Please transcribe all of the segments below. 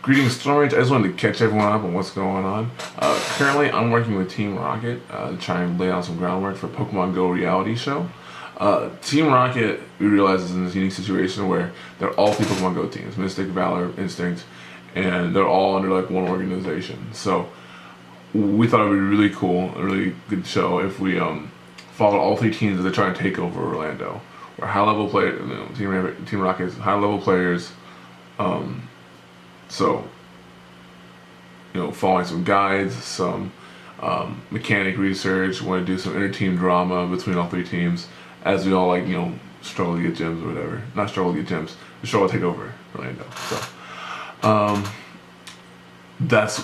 Greetings, Stormrage. I just wanted to catch everyone up on what's going on. Currently, I'm working with Team Rocket to try and lay out some groundwork for Pokemon Go reality show. Team Rocket, we realize, is in this unique situation where they're all three Pokemon Go teams: Mystic, Valor, Instinct, and they're all under like one organization. So we thought it would be really cool, a really good show if we followed all three teams as they try and take over Orlando. Where high-level players, Team Rocket's high-level players. So, following some guides, some mechanic research, want to do some inter-team drama between all three teams as we all struggle to get gyms or whatever. Not struggle to get gyms, we struggle to take over Orlando. So,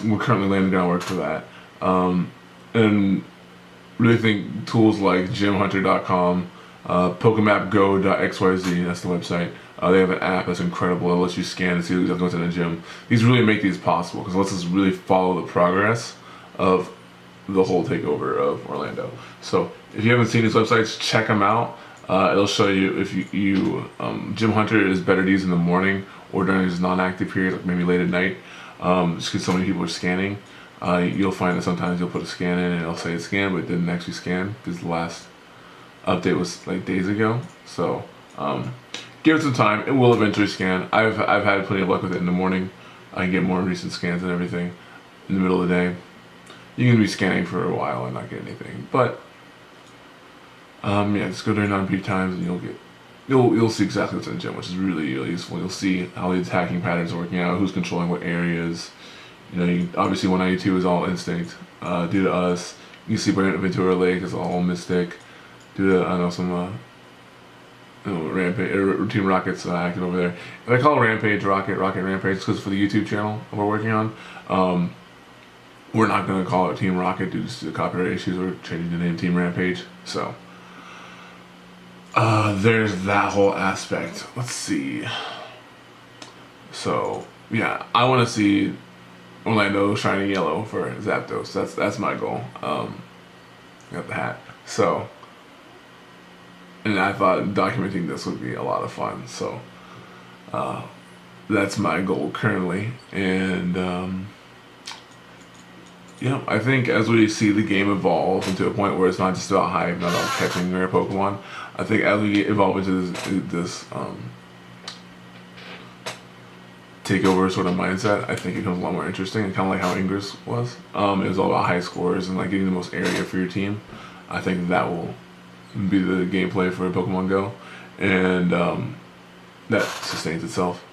we're currently laying the groundwork for that. And really think tools like gymhunter.com, PokemapGo.xyz, that's the website. They have an app that's incredible that lets you scan and see who's going to the gym. These really make these possible because it lets us really follow the progress of the whole takeover of Orlando. So if you haven't seen these websites, check them out. It'll show you if Gym Hunter is better to use in the morning or during his non-active period, like maybe late at night, just because so many people are scanning. You'll find that sometimes you'll put a scan in and it'll say it's scanned, but it didn't actually scan because the last update was like days ago. So give it some time. It will eventually scan. I've had plenty of luck with it in the morning. I can get more recent scans and everything. In the middle of the day, you can be scanning for a while and not get anything. But just go during non-peak times and you'll see exactly what's in the gym, which is really, really useful. You'll see how the attacking patterns are working out, who's controlling what areas. Obviously 192 is all Instinct. Due to us, you see Ventura Lake is all Mystic. Due to some Rampage, Team Rocket's active over there. If I call Rampage Rocket Rampage, because for the YouTube channel we're working on, we're not going to call it Team Rocket due to the copyright issues. We're changing the name Team Rampage. So there's that whole aspect. Let's see. So yeah, I want to see Orlando shiny yellow for Zapdos. That's my goal. Got the hat. So. And I thought documenting this would be a lot of fun, so that's my goal currently. And I think as we see the game evolve into a point where it's not just about hype, not about catching rare Pokemon, I think as we evolve into this takeover sort of mindset, I think it becomes a lot more interesting, and kind of like how Ingress was. It was all about high scores and like getting the most area for your team. I think that will be the gameplay for Pokemon Go, and that sustains itself.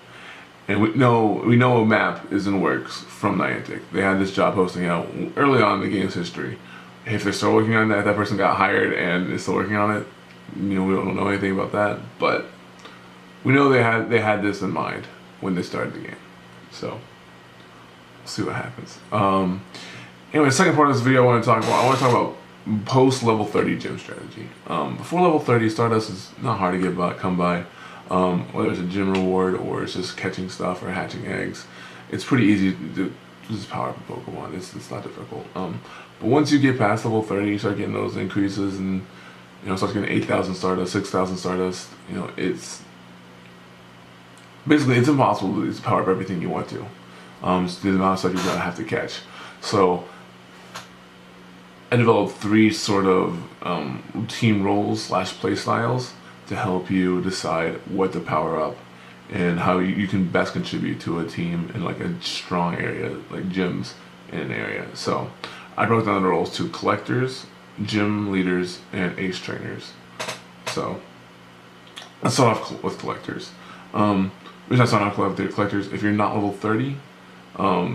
And we know a map is in the works from Niantic. They had this job posting out early on in the game's history. If they're still working on that, that person got hired and is still working on it. We don't know anything about that, but we know they had this in mind when they started the game. So we'll see what happens. Anyway, the second part of this video I want to talk about post level 30 gym strategy. Before level 30, Stardust is not hard to come by. Whether it's a gym reward or it's just catching stuff or hatching eggs, it's pretty easy to just power up a Pokemon. It's not difficult. But once you get past level 30, you start getting those increases and start getting 8,000 Stardust, 6,000 Stardust. It's impossible to power up everything you want to. Just the amount of stuff you're gonna have to catch. So I developed 3 sort of team roles / play styles to help you decide what to power up and how you can best contribute to a team in like a strong area, like gyms in an area. So I broke down the roles to collectors, gym leaders, and ace trainers. So let's start off with collectors. The reason I start off with collectors, if you're not level 30,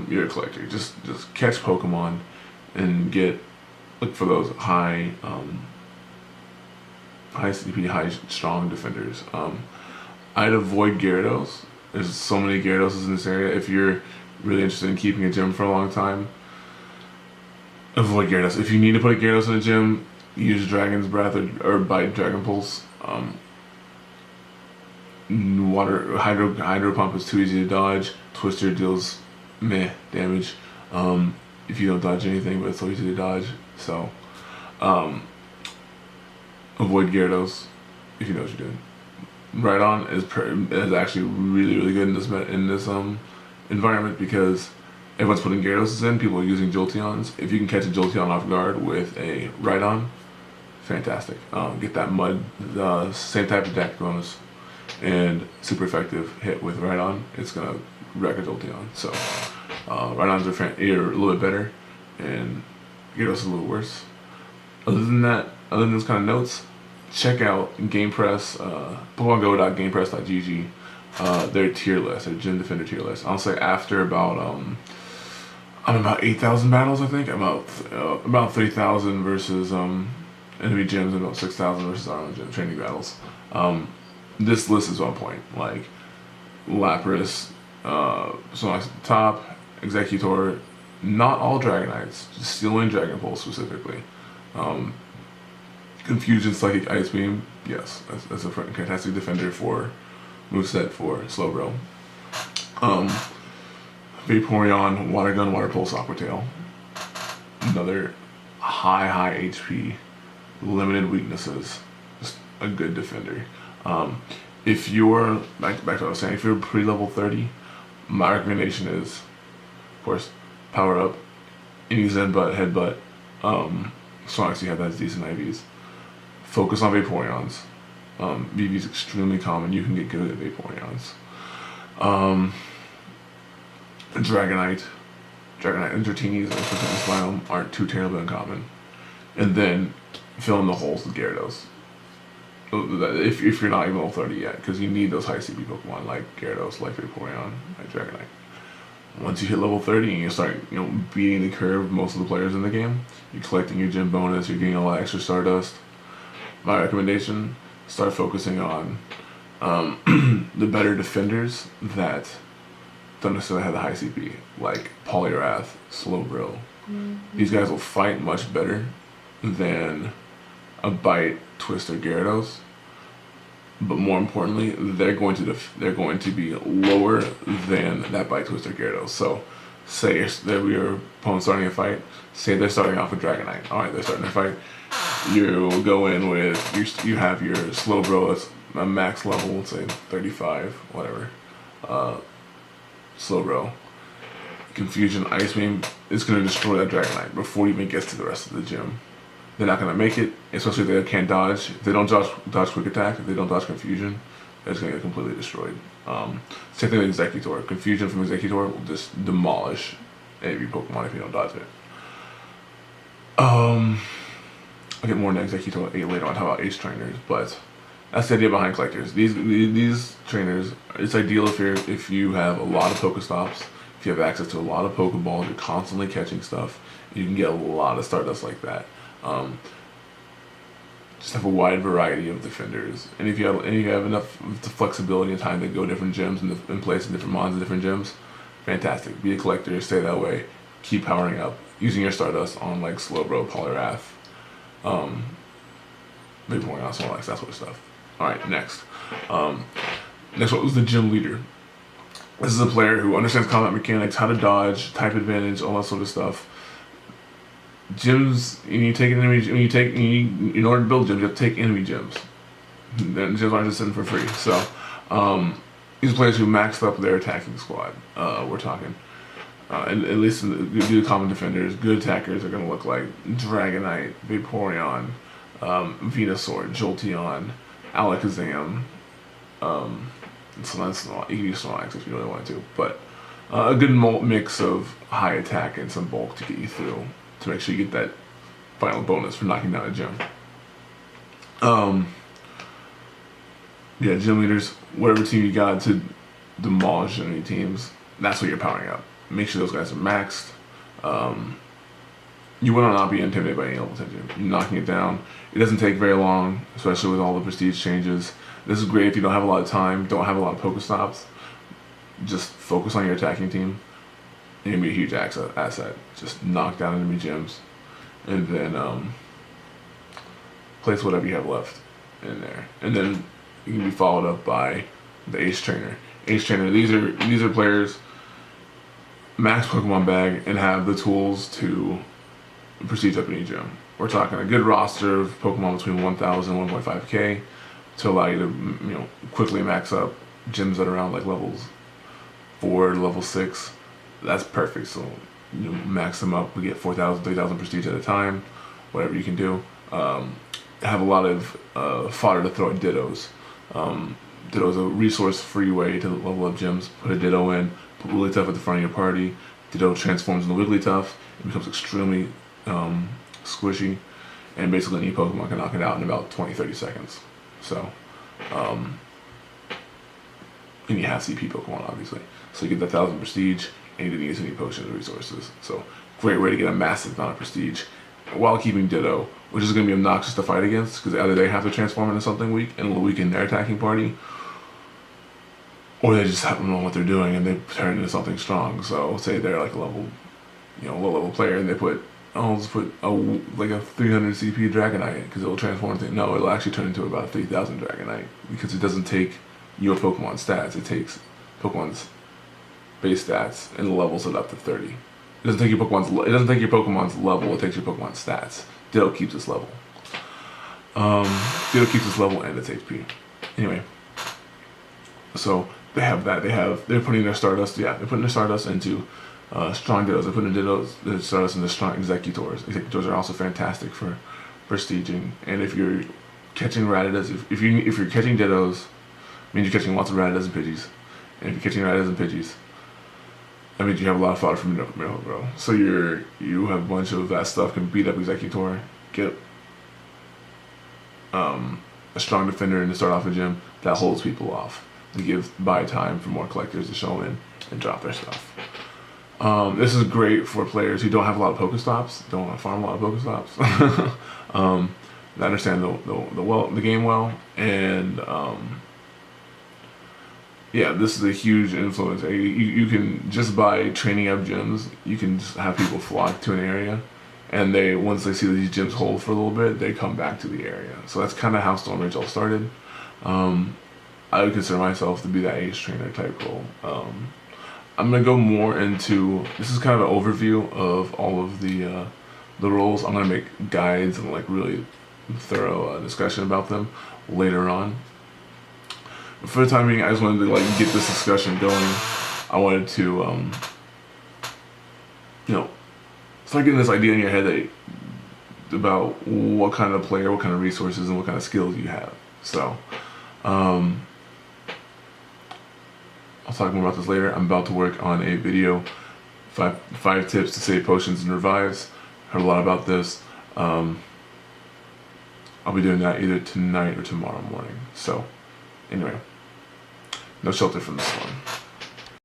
you're a collector. Just catch Pokemon and look for those high CP, high strong defenders. I'd avoid Gyarados. There's so many Gyaradoses in this area. If you're really interested in keeping a gym for a long time, avoid Gyarados. If you need to put a Gyarados in a gym, use Dragon's Breath or bite Dragon Pulse. Hydro Pump is too easy to dodge. Twister deals meh damage if you don't dodge anything, but it's so easy to dodge. So avoid Gyarados if you know what you're doing. Rhydon is actually really, really good in this environment because everyone's putting Gyarados in, people are using Jolteons. If you can catch a Jolteon off guard with a Rhydon, fantastic. Get that Mud, same type of attack bonus, and super effective hit with Rhydon. It's gonna wreck a Jolteon. So Rhydons are a little bit better, and Gyarados is a little worse. Other than those kind of notes, check out GamePress, PokemonGo.GamePress.gg. Their tier list, their Gym Defender tier list. I'll say after about I'm about 8,000 battles, I think. About 3,000 versus enemy gyms, and about 6,000 versus our own gym training battles. This list is on point. Like Lapras, Snorlax at the top, Executor, not all Dragonites, just Steel Dragon Pulse specifically. Confusion, Psychic Ice Beam, yes, that's a fantastic defender for moveset for Slowbro. Vaporeon, Water Gun, Water Pulse, Aqua Tail. Another high HP, limited weaknesses, just a good defender. If you're, back to what I was saying, if you're pre-level 30, my recommendation is, of course, power up, any Zenbutt, Headbutt, as long as you have that decent IVs. Focus on Vaporeons. VV is extremely common. You can get good at Vaporeons. Dragonite, and Dratini's and Protectus Biome aren't too terribly uncommon. And then fill in the holes with Gyarados. If you're not even level 30 yet, because you need those high CP Pokemon like Gyarados, like Vaporeon, like Dragonite. Once you hit level 30 and you start, beating the curve, most of the players in the game, you're collecting your gym bonus, you're getting all that extra Stardust. My recommendation: start focusing on the better defenders that don't necessarily have the high CP, like Poliwrath, Slowbro. Mm-hmm. These guys will fight much better than a Bite, Twister, Gyarados. But more importantly, they're going to be lower than that Bite, Twister, Gyarados. So, say that your opponent's starting a fight. Say they're starting off with Dragonite. All right, they're starting a fight. You go in with you have your Slowbro that's a max level, let's say 35, whatever. Slowbro. Confusion, Ice Beam is going to destroy that Dragonite before it even gets to the rest of the gym. They're not going to make it, especially if they can't dodge. If they don't dodge Quick Attack, if they don't dodge Confusion, they're just going to get completely destroyed. Same thing with Executor. Confusion from Executor will just demolish any Pokemon if you don't dodge it. I'll get more into Executor later on, talk about Ace Trainers, but that's the idea behind collectors. These trainers, it's ideal if you have a lot of Pokestops, if you have access to a lot of Pokeballs, you're constantly catching stuff, you can get a lot of Stardust like that. Just have a wide variety of defenders, and if you have enough flexibility and time to go different gyms and place in different mons in different gyms, fantastic. Be a collector, stay that way, keep powering up, using your Stardust on like Slowbro, Poliwrath, Vaporeon, Snorlax, that sort of stuff. All right, next. Next one was the Gym Leader. This is a player who understands combat mechanics, how to dodge, type advantage, all that sort of stuff. Gyms, in order to build gyms, you have to take enemy gyms. Then gyms aren't just sitting for free. So, these are players who maxed up their attacking squad. We're talking, at least the common defenders, good attackers are going to look like Dragonite, Vaporeon, Venusaur, Jolteon, Alakazam, Snorlax. You can use Snorlax if you really want to, but a good mix of high attack and some bulk to get you through, to make sure you get that final bonus for knocking down a gym. Gym leaders, whatever team you got to demolish enemy teams, that's what you're powering up. Make sure those guys are maxed. You will not be intimidated by any level 10 gym. You're knocking it down. It doesn't take very long, especially with all the prestige changes. This is great if you don't have a lot of time, don't have a lot of Pokestops. Just focus on your attacking team. It can be a huge asset. Just knock down enemy gyms, and then place whatever you have left in there, and then you can be followed up by the Ace Trainer. Ace Trainer. These are players max Pokemon bag and have the tools to prestige up any gym. We're talking a good roster of Pokemon between 1,000 and 1.5k to allow you to quickly max up gyms that are around like levels 4 to level 6, that's perfect. So you max them up. We get 4,000, 3,000 prestige at a time, whatever you can do. Have a lot of fodder to throw at Dittos. Ditto is a resource-free way to level up gyms. Put a Ditto in, put Wigglytuff at the front of your party. Ditto transforms into Wigglytuff. It becomes extremely squishy, and basically any Pokemon can knock it out in about 20-30 seconds. So, and you have CP Pokemon, obviously. So you get that 1,000 prestige, and you didn't use any potions or resources. So, great way to get a massive amount of prestige while keeping Ditto, which is going to be obnoxious to fight against, because either they have to transform into something weak and it'll weaken their attacking party, or they just don't know what they're doing and they turn into something strong. So, say they're like a level, low level player, and they put, let's put like a 300 CP Dragonite, because it'll transform into, no, it'll actually turn into about 3,000 Dragonite, because it doesn't take your Pokemon stats, it takes Pokemon's base stats and levels it up to 30. It doesn't take your Pokemon's level, it takes your Pokemon's stats. Ditto keeps its level. Ditto keeps its level and its HP. Anyway, so they have that. They're putting their Stardust. Yeah, they're putting their Stardust into strong Dittos. They're putting their Stardust into strong Executors. Executors are also fantastic for prestiging. And if you're catching Rattatas, if you're catching Dittos, it means you're catching lots of Rattatas and Pidgeys. And if you're catching Rattatas and Pidgeys, that means you have a lot of fodder from Mineral Grow. So you have a bunch of that stuff, can beat up Executor, get a strong defender and to start off a gym. That holds people off. To buy time for more collectors to show in and drop their stuff. This is great for players who don't have a lot of Pokestops, don't want to farm a lot of Pokestops. That understand the game well, and yeah, this is a huge influence. You can just by training up gyms, you can just have people flock to an area, and once they see that these gyms hold for a little bit, they come back to the area. So that's kind of how Stone Ridge all started. I would consider myself to be that Ace Trainer type role. I'm gonna go more into, this is kind of an overview of all of the roles. I'm gonna make guides and like really thorough discussion about them later on. But for the time being, I just wanted to like get this discussion going. I wanted to, start getting this idea in your head about what kind of player, what kind of resources, and what kind of skills you have. So, I'll talk more about this later. I'm about to work on a video, five tips to save potions and revives. Heard a lot about this. I'll be doing that either tonight or tomorrow morning. So, anyway, no shelter from this one.